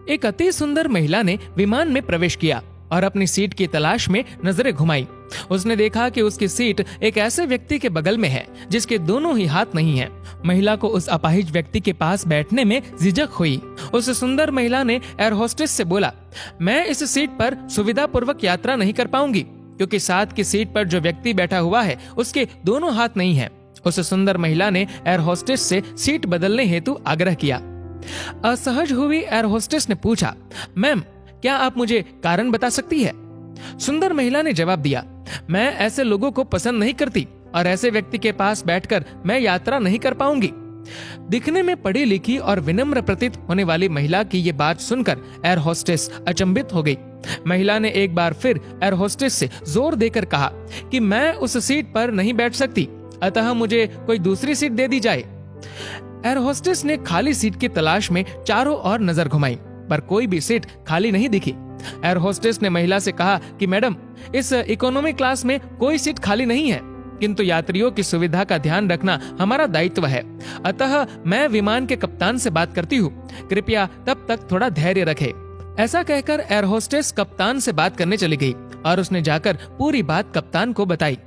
एक अति सुंदर महिला ने विमान में प्रवेश किया और अपनी सीट की तलाश में नजरें घुमाई। उसने देखा कि उसकी सीट एक ऐसे व्यक्ति के बगल में है जिसके दोनों ही हाथ नहीं हैं। महिला को उस अपाहिज व्यक्ति के पास बैठने में झिझक हुई। उस सुंदर महिला ने एयर होस्टेस से बोला, मैं इस सीट पर सुविधा पूर्वक यात्रा नहीं कर पाऊंगी क्योंकि साथ की सीट पर जो व्यक्ति बैठा हुआ है उसके दोनों हाथ नहीं है। उस सुंदर महिला ने एयर होस्टेस से सीट बदलने हेतु आग्रह किया। असहज हुई एयर होस्टेस ने पूछा, मैम क्या आप मुझे कारण बता सकती है? सुंदर महिला ने जवाब दिया, मैं ऐसे लोगों को पसंद नहीं करती और ऐसे व्यक्ति के पास बैठकर मैं यात्रा नहीं कर पाऊंगी। दिखने में पढ़ी लिखी और विनम्र प्रतीत होने वाली महिला की ये बात सुनकर एयर होस्टेस अचंभित हो गई। महिला ने एक बार फिर एयर होस्टेस से जोर देकर कहा कि मैं उस सीट पर नहीं बैठ सकती, अतः मुझे कोई दूसरी सीट दे दी जाए। एयर होस्टेस ने खाली सीट की तलाश में चारों ओर नजर घुमाई पर कोई भी सीट खाली नहीं दिखी। एयर होस्टेस ने महिला से कहा कि मैडम, इस इकोनॉमी क्लास में कोई सीट खाली नहीं है, किंतु यात्रियों की सुविधा का ध्यान रखना हमारा दायित्व है, अतः मैं विमान के कप्तान से बात करती हूँ, कृपया तब तक थोड़ा धैर्य रखें। ऐसा कहकर एयर होस्टेस कप्तान से बात करने चली गई और उसने जाकर पूरी बात कप्तान को बताई।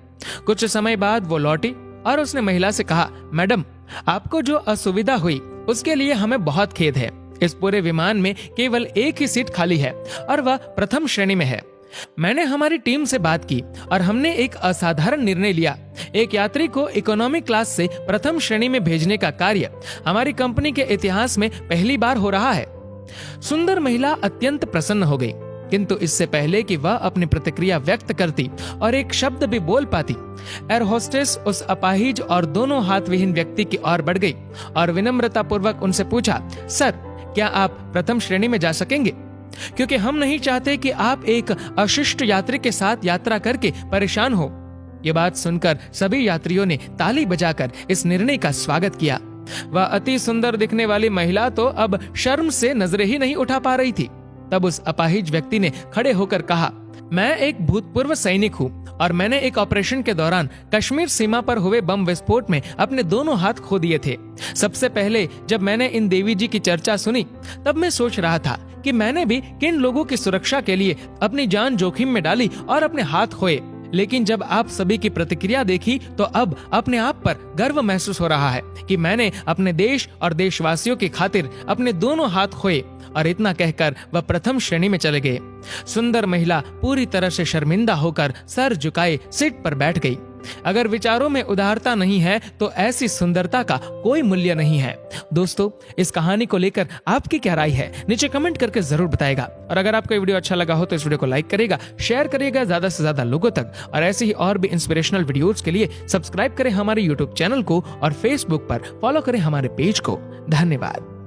कुछ समय बाद वो लौटी और उसने महिला से कहा, मैडम आपको जो असुविधा हुई उसके लिए हमें बहुत खेद है। इस पूरे विमान में केवल एक ही सीट खाली है और वह प्रथम श्रेणी में है। मैंने हमारी टीम से बात की और हमने एक असाधारण निर्णय लिया। एक यात्री को इकोनॉमी क्लास से प्रथम श्रेणी में भेजने का कार्य हमारी कंपनी के इतिहास में पहली बार हो रहा है। सुंदर महिला अत्यंत प्रसन्न हो गई, किंतु इससे पहले कि वह अपनी प्रतिक्रिया व्यक्त करती और एक शब्द भी बोल पाती, एयर होस्टेस उस अपाहिज और दोनों हाथ विहीन व्यक्ति की ओर बढ़ गई और विनम्रता पूर्वक उनसे पूछा, सर क्या आप प्रथम श्रेणी में जा सकेंगे? क्योंकि हम नहीं चाहते कि आप एक अशिष्ट यात्री के साथ यात्रा करके परेशान हो। ये बात सुनकर सभी यात्रियों ने ताली बजाकर इस निर्णय का स्वागत किया। वह अति सुंदर दिखने वाली महिला तो अब शर्म से नजरें ही नहीं उठा पा रही थी। तब उस अपाहिज व्यक्ति ने खड़े होकर कहा, मैं एक भूतपूर्व सैनिक हूँ और मैंने एक ऑपरेशन के दौरान कश्मीर सीमा पर हुए बम विस्फोट में अपने दोनों हाथ खो दिए थे। सबसे पहले जब मैंने इन देवी जी की चर्चा सुनी तब मैं सोच रहा था कि मैंने भी किन लोगों की सुरक्षा के लिए अपनी जान जोखिम में डाली और अपने हाथ खोए, लेकिन जब आप सभी की प्रतिक्रिया देखी तो अब अपने आप पर गर्व महसूस हो रहा है कि मैंने अपने देश और देशवासियों की खातिर अपने दोनों हाथ खोए। और इतना कहकर वह प्रथम श्रेणी में चले गए। सुंदर महिला पूरी तरह से शर्मिंदा होकर सर झुकाए सीट पर बैठ गई। अगर विचारों में उदारता नहीं है तो ऐसी सुंदरता का कोई मूल्य नहीं है। दोस्तों, इस कहानी को लेकर आपकी क्या राय है नीचे कमेंट करके जरूर बताएगा। और अगर आपको ये वीडियो अच्छा लगा हो तो इस वीडियो को लाइक करेगा, शेयर करिएगा ज्यादा से ज्यादा लोगों तक। और ऐसे ही और भी इंस्पिरेशनल वीडियोस के लिए सब्सक्राइब करें हमारे यूट्यूब चैनल को और फेसबुक पर फॉलो करें हमारे पेज को। धन्यवाद।